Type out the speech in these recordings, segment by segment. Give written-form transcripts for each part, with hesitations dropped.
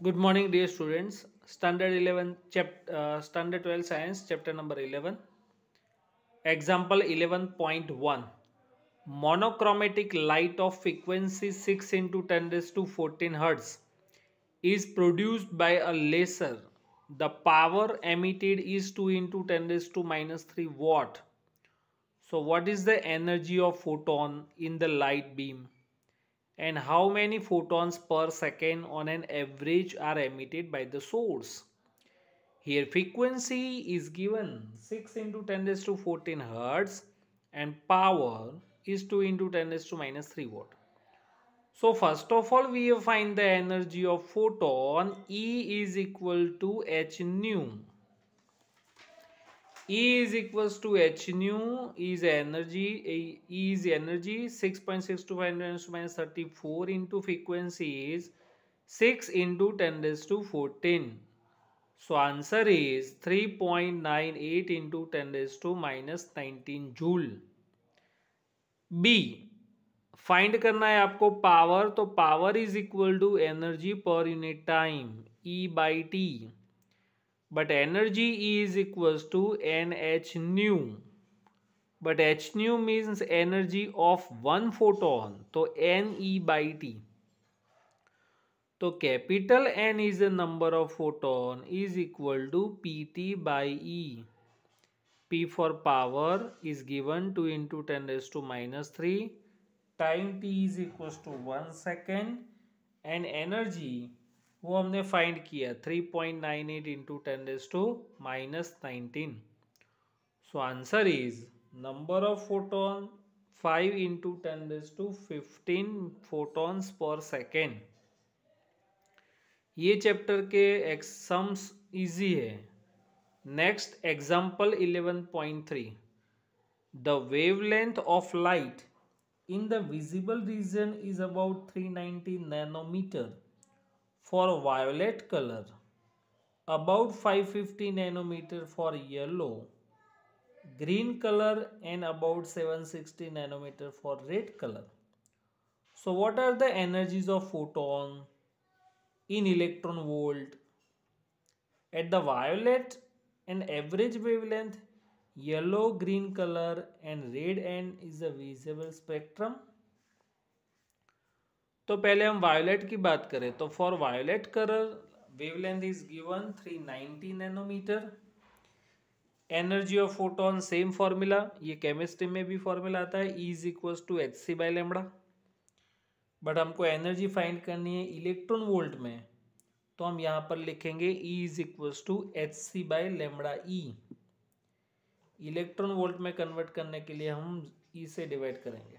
Good morning, dear students. Standard 12 Science, chapter number 11. Example 11.1. Monochromatic light of frequency 6 into 10 raised to 14 Hertz is produced by a laser. The power emitted is 2 into 10 raised to minus 3 watt. So, what is the energy of photon in the light beam? And how many photons per second on an average are emitted by the source? Here frequency is given 6 into 10 raised to 14 Hertz and power is 2 into 10 raised to minus 3 watt. So first of all we find the energy of photon. E is equal to h nu. E is equals to h nu is energy. E is energy 6.625 10 to minus 34 into frequency is 6 into 10 raised to 14. So answer is 3.98 into 10 raised to minus 19 joule. B. Find करना है आपको power, तो power is equal to energy per unit time E by T, but energy E is equal to N H nu, but H nu means energy of one photon, तो N E by T. तो capital N is a number of photon is equal to PT by E. P for power is given 2 into 10 raised to minus 3. Time T is equals to 1 second. And energy वो हमने find किया 3.98 into 10 raised to minus 19. So answer is number of photon 5 into 10 raised to 15 photons per second. ये chapter के exams easy है. Next example 11.3. The wavelength of light in the visible region is about 390 nanometer for violet color, about 550 nanometer for yellow, green color, and about 760 nanometer for red color. So what are the energies of photon in electron volt? At the violet and average wavelength, yellow, green color and red end is a visible spectrum. तो पहले हम violet की बात करें तो for violet colour wavelength is given 390 nanometre. Energy of photon same formula, ये chemistry में भी फॉर्मूला आता है, E is equals to H C by lambda. But हमको एनर्जी फाइंड करनी है इलेक्ट्रॉन वोल्ट में, तो हम यहाँ पर लिखेंगे E is equals to H C by lambda E. Electron volt में कन्वर्ट करने के लिए हम E से डिवाइड करेंगे.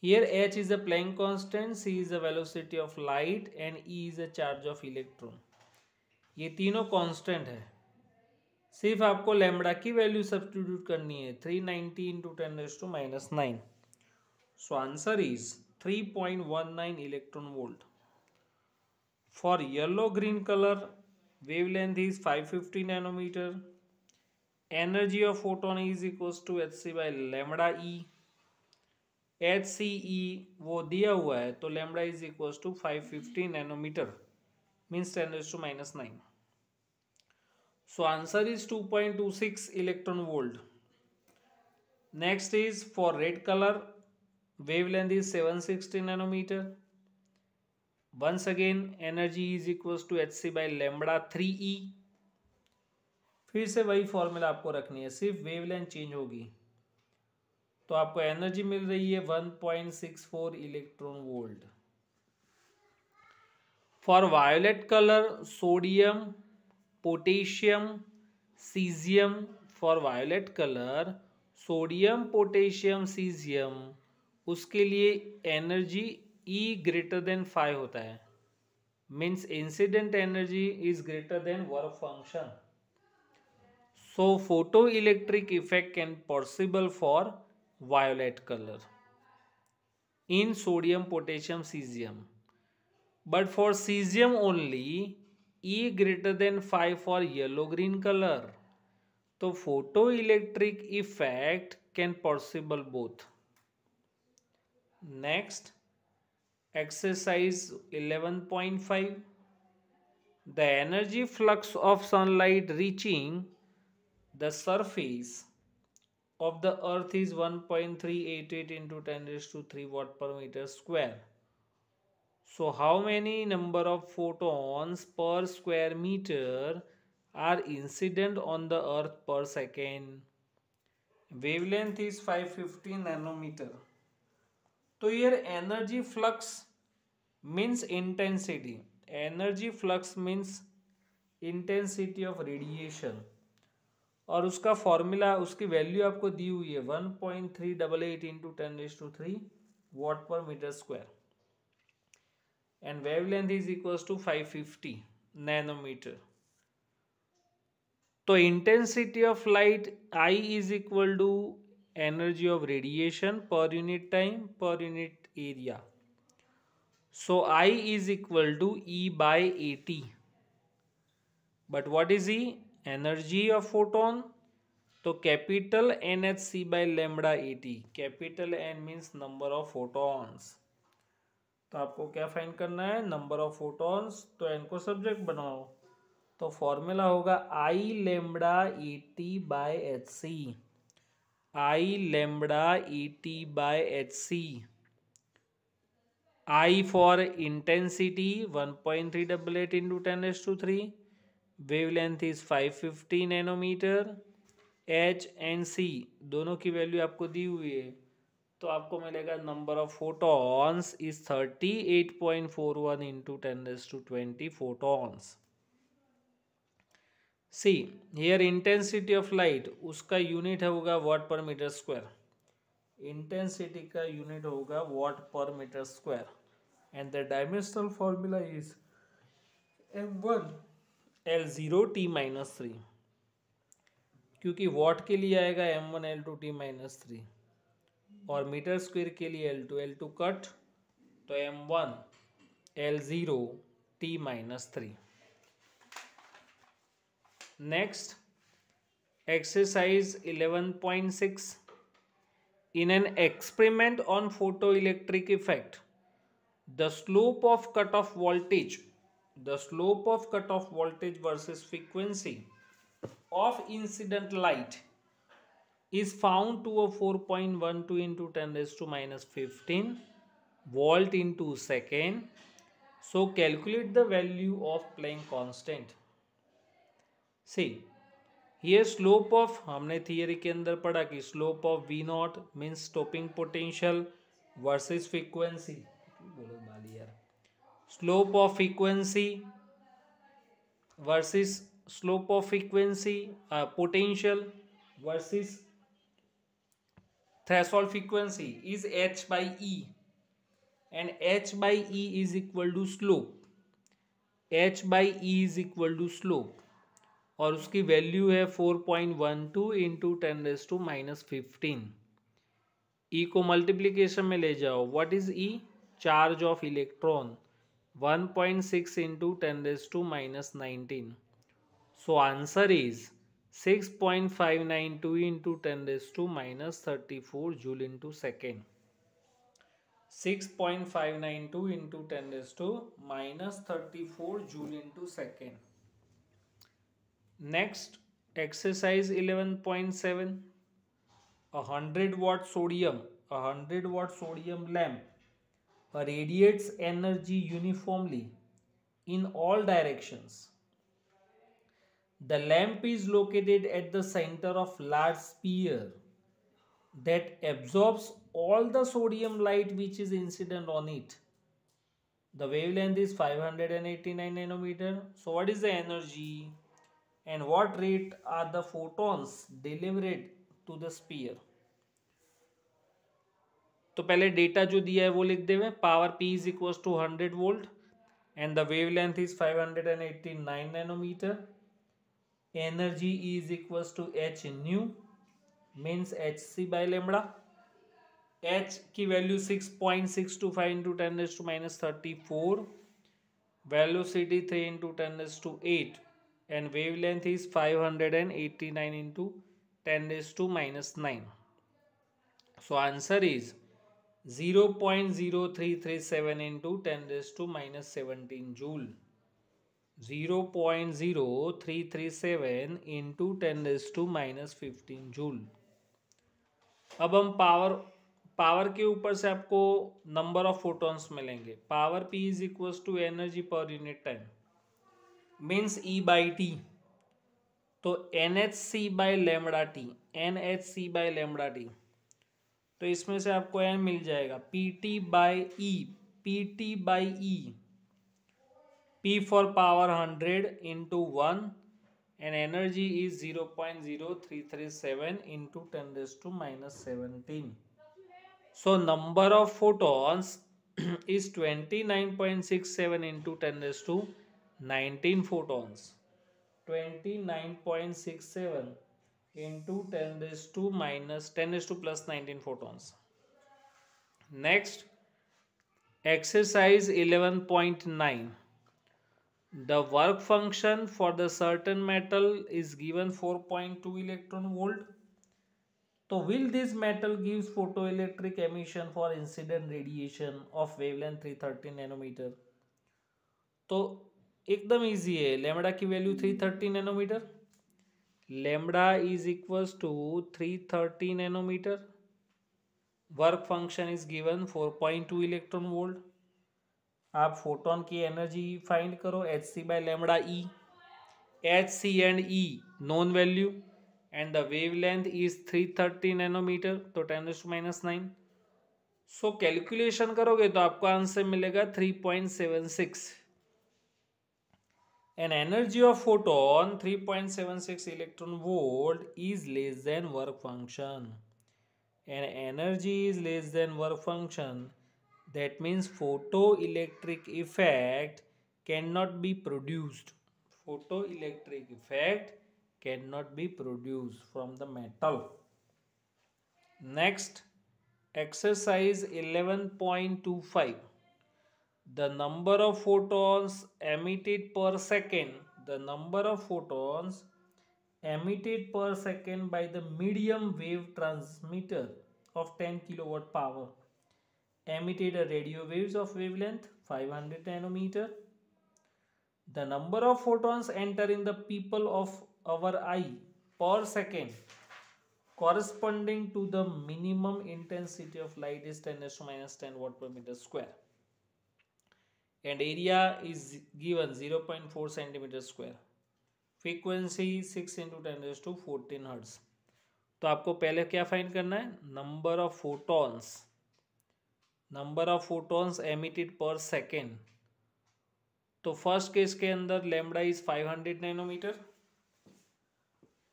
Here h is a Planck constant, c is the velocity of light and E is a charge of electron. ये तीनों constant है. सिर्फ आपको लैम्बडा की वैल्यू सब्स्टिट्यूट करनी है 390 into 10 raise to minus 9. So answer is 3.19 electron volt. For yellow green colour wavelength is 550 nanometre. Energy of photon is equals to H C by lambda E. H c E वो दिया हुआ है, तो lambda is equals to 550 nanometre means 10 raise to minus 9. So answer is 2.26 electron volt. Next is for red color, wavelength is 760 nanometer. Once again energy is equals to hc by lambda 3e. फिर से वही formula आपको रखनी है, सिर्फ wavelength change होगी. तो आपको एनर्जी मिल रही है 1.64 electron volt. For violet colour sodium, potassium, caesium. For violet colour sodium, potassium, caesium, उसके लिए एनर्जी E ग्रेटर देन 5 होता है, means incident energy is greater than work function. So photo electric effect can possible for violet colour in sodium, potassium, caesium, but for cesium only E greater than 5 for yellow green color. तो photoelectric effect can possible both. Next Exercise 11.5. The energy flux of sunlight reaching the surface of the earth is 1.388 into 10 raised to 3 watt per meter square. So how many number of photons per square meter are incident on the earth per second? Wavelength is 550 nanometer. तो here energy flux means intensity. Energy flux means intensity of radiation. और उसका formula, उसकी value आपको दी हुई है 1.388 into 10⁻³ watt per meter square. And wavelength is equals to 550 nanometer. तो intensity of light I is equal to energy of radiation per unit time per unit area. So I is equal to E by AT. But what is E? Energy of photon. तो capital NhC by lambda AT. Capital N means number of photons. तो आपको क्या find करना है? Number of photons. तो N को subject बनाओ. तो फॉर्मूला होगा I lambda AT by HC. I lambda AT by HC. I for intensity 1.388 into 10⁻³ wavelength is 550 nanometer. H and C दोनों की वैल्यू आपको दी हुई है, तो आपको मिलेगा number of photons is 38.41 into 10⁻20 photons. See here intensity of light, उसका unit होगा watt per metre square. Intensity का यूनिट होगा watt per metre square. And the dimensional formula is m1 L0 T-3, क्योंकि वॉट के लिए आएगा m1 L2 T-3 और metre square के लिए L2 कट, तो m1 L0 T-3. Next exercise 11.6. In an experiment on photoelectric effect, the slope of cutoff voltage versus frequency of incident light is found to a 4.12 into 10⁻⁻15 volt into second. So calculate the value of Planck constant. See here slope of, हमने theory के अंदर पढ़ा कि slope of V not means stopping potential versus frequency. Slope of frequency versus slope of frequency potential versus threshold frequency is H by E, and H by E is equal to slope. H by E is equal to slope और उसकी value है 4.12 into 10⁻⁻15. ई को multiplication में ले जाओ. What is E? Charge of electron 1.6 into 10⁻⁻19. So answer is 6.592 into 10⁻⁻34 joule into second. 6.592 into 10⁻⁻34 joule into second. Next, exercise 11.7. A 100-watt sodium lamp radiates energy uniformly in all directions. The lamp is located at the center of large sphere that absorbs all the sodium light which is incident on it. The wavelength is 589 nanometer. So what is the energy? And what rate are the photons delivered to the sphere? तो पहले data जो दिया है वो लिख देवे. Power P is equals to 100 volt and the wavelength is 589 nanometer. Energy is equals to H nu means Hc by lambda. H की value 6.625 into 10⁻⁻34, velocity 3 into 10⁻8 and wavelength is 589 into 10⁻⁹. So answer is 0.0337 into 10 raised to minus 17 joule. 0.0337 into 10 raised to minus 15 joule. अब हम power के ऊपर से आपको number of photons मिलेंगे. Power P is equals to energy per unit time means E by T. तो NHC by lambda T, NHC by lambda T. तो इसमें से आपको n मिल जाएगा PT by E, PT by E. P for power 100 into 1 and energy is 0.0337 into 10 raised to minus 17. So number of photons is 29.67 into 10 raised to 19 photons. 29.67 into 10 raised to minus 10 raised to plus 19 photons. Next, exercise 11.9. The work function for the certain metal is given 4.2 electron volt. So will this metal gives photoelectric emission for incident radiation of wavelength 330 nanometer? तो एकदम easy है. Lambda की value 330 nanometre. Lambda is equals to 330 nanometre. Work function is given 4.2 electron volt. आप photon की energy find करो. Hc by lambda E. Hc and E known value and the wavelength is 330 nanometre. तो 10⁻⁹. So calculation करोगे तो आपको answer मिलेगा 3.76. An energy of photon 3.76 electron volt is less than work function. An energy is less than work function. That means photoelectric effect cannot be produced. Photoelectric effect cannot be produced from the metal. Next, exercise 11.25. The number of photons emitted per second. The number of photons emitted per second by the medium wave transmitter of 10 kilowatt power emitted a radio waves of wavelength 500 nanometer. The number of photons enter in the pupil of our eye per second corresponding to the minimum intensity of light is 10⁻⁻10 watt per meter square. And area is given 0.4 centimeter square. Frequency 6 into 10 raised to 14 hertz. तो आपको पहले क्या find करना है? Number of photons. Number of photons emitted per second. तो first case के अंदर lambda is 500 nanometre.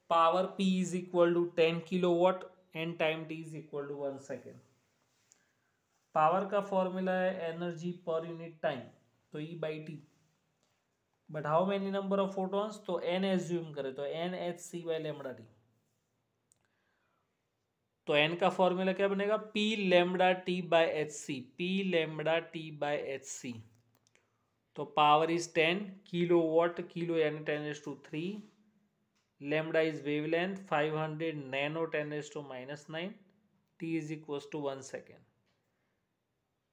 Power P is equal to 10 kilowatt and time T is equal to 1 second. Power का फॉर्मूला है एनर्जी पर यूनिट टाइम, तो E by T. But how many number of photons? तो N assume करें तो NHC by lambda T. तो N का formula क्या बनेगा? P lambda T by HC. P lambda T by HC. तो power is 10 kilowatt. Kilo यानी 10⁻3. Lambda is wavelength 500 nano 10⁻⁻9. T is equal to 1 second.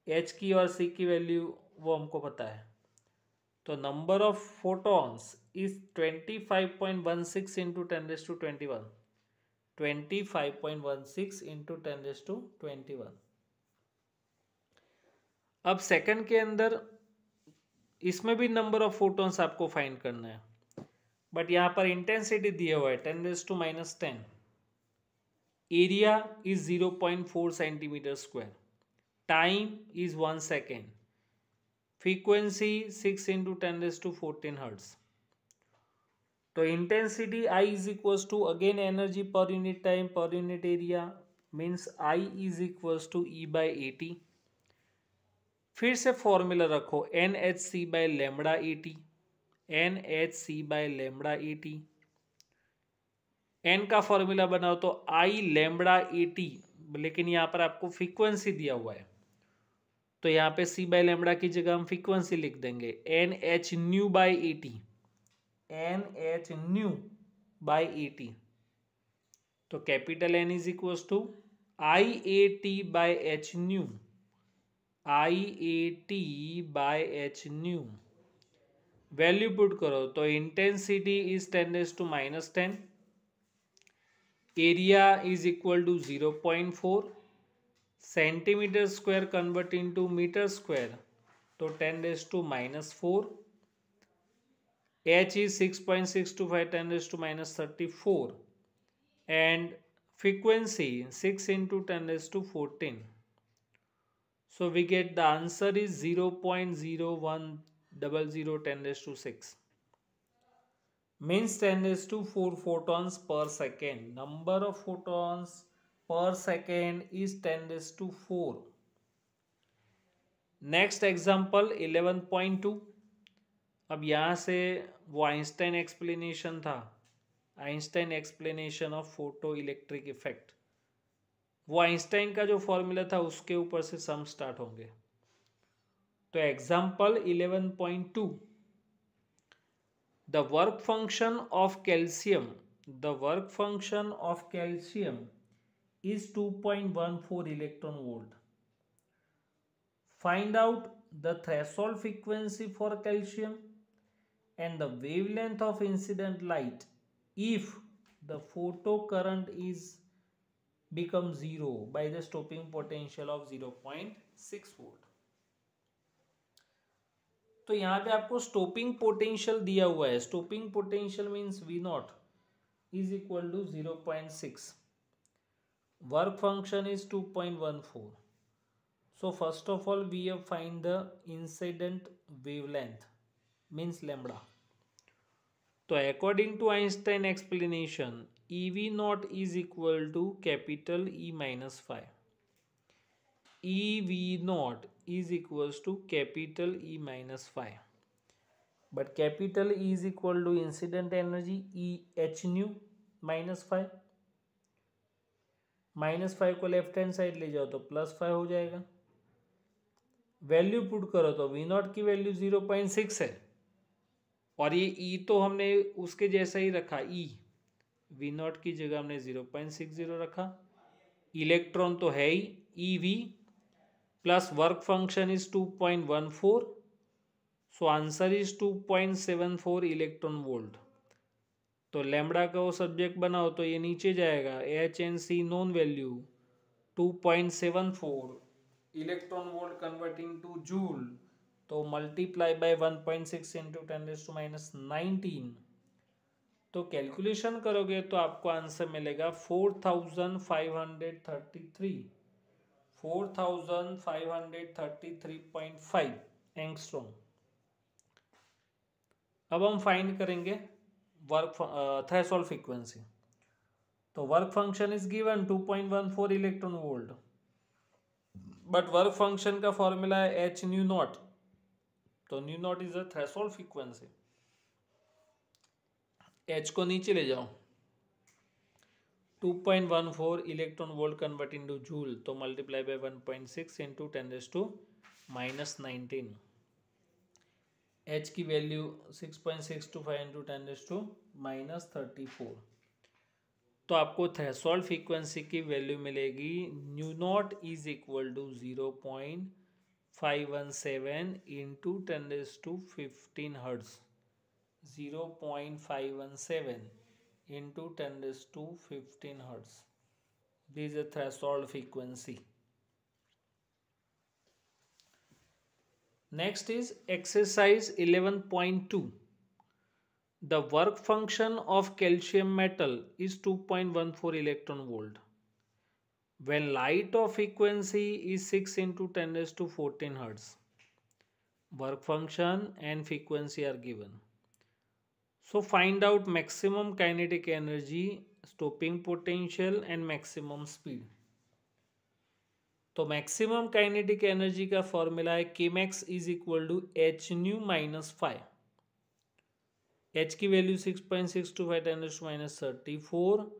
H की और C की value वो हमको पता है. तो number of photons is 25.16 into 10⁻21. 25.16 into 10⁻21. अब सेकंड के अंदर इसमें भी नंबर ऑफ फोटॉन्स आपको फाइंड करना है. बट यहाँ पर इंटेंसिटी दिया हुआ है 10⁻10. Area is 0.4 centimetre square. Time is 1 second. Frequency 6 into 10⁻14 hertz. तो intensity I is equals to again energy per unit time per unit area means I is equals to E by AT. फिर से formula रखो NHC by lambda AT. NHC by lambda AT. N का formula बनाओ तो I lambda AT, लेकिन यहाँ पर आपको फ्रीक्वेंसी दिया हुआ है तो यहाँ पे C बाई लेमडा की जगह हम फ्रीक्वेंसी लिख देंगे NH nu by AT. NH nu by AT. तो capital N is equal to IAT by H nu. IAT by H nu. Value put करो तो intensity is 10⁻⁻10, area is equal to 0.4, centimetre square convert into metre square तो 10⁻⁻4, h is 6.625 10⁻⁻34 and frequency 6 into 10⁻14. So we get the answer is 0.0100 10⁻6 means 10⁻4 photons per second. Number of photons per second is 10⁻4. Next example 11.2। अब यहाँ से वो Einstein explanation था, Einstein explanation of photo electric effect. वो Einstein का जो formula था उसके ऊपर से सम स्टार्ट होंगे। तो example 11.2, the work function of calcium, the work function of calcium is 2.14 electron volt. Find out the threshold frequency for calcium and the wavelength of incident light if the photocurrent is become zero by the stopping potential of 0.6 volt. तो यहाँ पे आपको stopping potential दिया हुआ है। Stopping potential means V0 is equal to 0.6. Work function is 2.14. So first of all we have find the incident wavelength means lambda. So according to Einstein explanation, EV0 is equal to capital E minus phi. EV0 is equals to capital E minus phi. But capital E is equal to incident energy E h nu minus phi. -5 को left hand side ले जाओ तो +5 हो जाएगा। Value put करो तो V0 की value 0.6 है और ये E तो हमने उसके जैसा ही रखा, E V0 की जगह हमने 0.60 रखा। इलेक्ट्रॉन तो है ही EV plus work function is 2.14, so answer is 2.74 electron volt. तो लैम्बडा का वो सब्जेक्ट बनाओ तो ये नीचे जाएगा, H N C known value 2.74 electron volt converting to joule तो मल्टीप्लाई बाय 1.6 इंटू 10⁻⁻19। तो कैलकुलेशन करोगे तो आपको आंसर मिलेगा 4533.5 एंगस्ट्रॉम। अब हम फाइंड करेंगे वर्क थ्रेशोल्ड फ्रीक्वेंसी। तो work function is given 2.14 electron volt, but work function का फॉर्मूला है एच न्यू नॉट, तो nu naught is a threshold frequency. H को नीचे ले जाओ, 2.14 electron volt convert into joule तो मल्टीप्लाई बाय 1.6 इंटू 10⁻⁻19। एच की वैल्यू 6.625 इंटू 10⁻⁻34। तो आपको थ्रेशोल्ड फ्रीक्वेंसी की वैल्यू मिलेगी nu naught is equal to 0.517 into 10⁻15 hertz. 0.517 into 10⁻15 hertz. This is a threshold frequency. Next is exercise 11.2. The work function of calcium metal is 2.14 electron volt. When light of frequency is 6 into 10⁻14 hertz. Work function and frequency are given. So find out maximum kinetic energy, stopping potential and maximum speed. तो maximum kinetic energy का formula है Kmax is equal to H nu minus five. H की value 6.625 10⁻⁻34,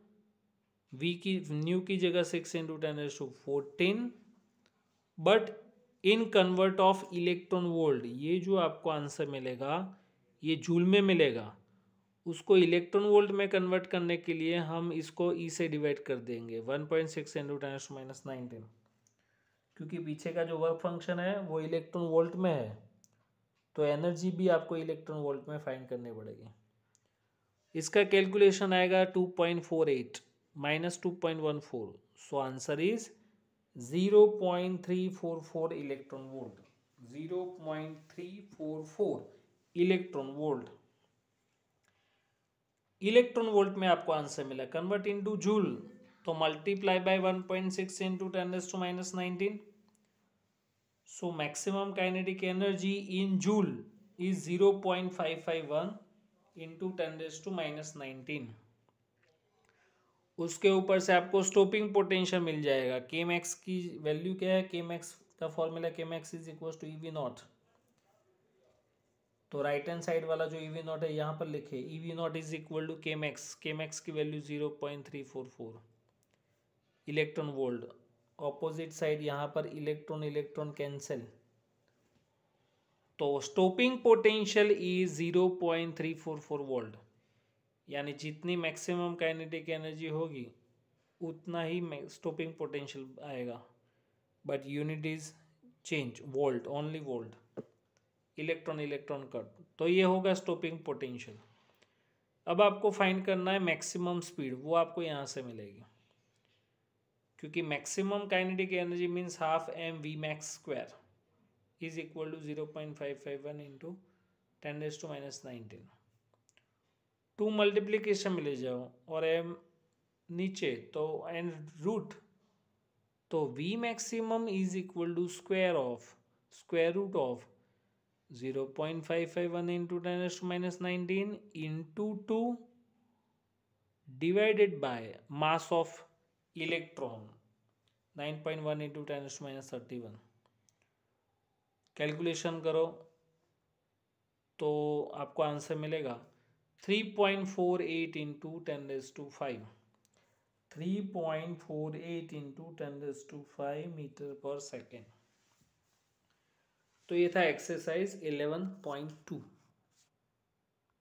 V की nu की जगह 6 into 10⁻14, but in convert of electron volt, ये जो आपको आंसर मिलेगा ये जूल में मिलेगा, उसको इलेक्ट्रॉन वोल्ट में कन्वर्ट करने के लिए हम इसको ई से डिवाइड कर देंगे 1.6 इंटू 10⁻⁻19। क्योंकि पीछे का जो वर्क फंक्शन है वो इलेक्ट्रॉन वोल्ट में है, तो एनर्जी भी आपको इलेक्ट्रॉन वोल्ट में फाइंड करनी पड़ेगी। इसका कैलकुलेशन आएगा 2.48 minus 2.14, so answer is 0.344 electron volt, 0.344 electron volt. Electron volt में आपको आंसर मिला। कन्वर्ट इनटू जूल, तो multiply by 1.6 into 10⁻⁻19, so maximum kinetic energy in joule is 0.551 into 10⁻⁻19। उसके ऊपर से आपको स्टॉपिंग पोटेंशियल मिल जाएगा। के मैक्स की वैल्यू क्या है, के मैक्स का formula K max is equal to EV naught, तो राइट हैंड साइड वाला जो ईवी नॉट है यहाँ पर लिखे, EV naught is equal to K max, K max की value 0.344 electron volt. Opposite side यहाँ पर इलेक्ट्रॉन इलेक्ट्रॉन कैंसिल, तो स्टॉपिंग पोटेंशियल इज 0.344 वोल्ट, यानी जितनी मैक्सिमम काइनेटिक एनर्जी होगी उतना ही स्टॉपिंग पोटेंशियल आएगा, but unit is change, volt, only volt, electron electron cut, तो ये होगा स्टॉपिंग पोटेंशियल। अब आपको फाइंड करना है मैक्सिमम स्पीड, वो आपको यहाँ से मिलेगी, क्योंकि maximum kinetic energy means half M V max square is equal to 0.551 into 10⁻⁻19। 2 multiplication में ले जाओ और एम नीचे, तो एंड रूट, तो V maximum is equal to square root of 0.551 into 10⁻⁻19 into 2 divided by mass of electron 9.1 into 10⁻31। Calculation करो तो आपको आंसर मिलेगा 3.48 into 10⁻5, 3.48 into 10⁻5 metre per second. तो ये था एक्सरसाइज 11.2।